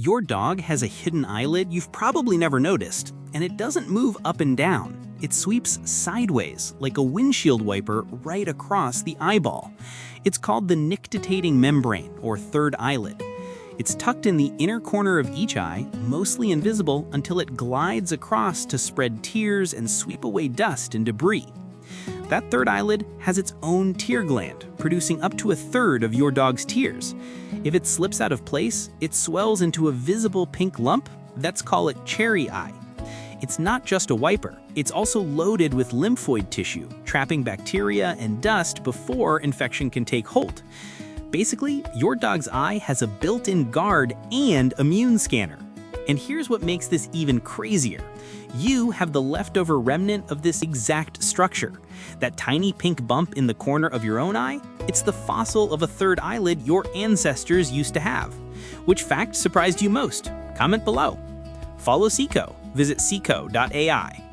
Your dog has a hidden eyelid you've probably never noticed, and it doesn't move up and down. It sweeps sideways, like a windshield wiper, right across the eyeball. It's called the nictitating membrane, or third eyelid. It's tucked in the inner corner of each eye, mostly invisible until it glides across to spread tears and sweep away dust and debris. That third eyelid has its own tear gland, producing up to a third of your dog's tears. If it slips out of place, it swells into a visible pink lump. Let's call it cherry eye. It's not just a wiper, it's also loaded with lymphoid tissue, trapping bacteria and dust before infection can take hold. Basically, your dog's eye has a built-in guard and immune scanner. And here's what makes this even crazier. You have the leftover remnant of this exact structure. That tiny pink bump in the corner of your own eye, it's the fossil of a third eyelid your ancestors used to have. Which fact surprised you most? Comment below. Follow Sikho. Visit Sikho.ai.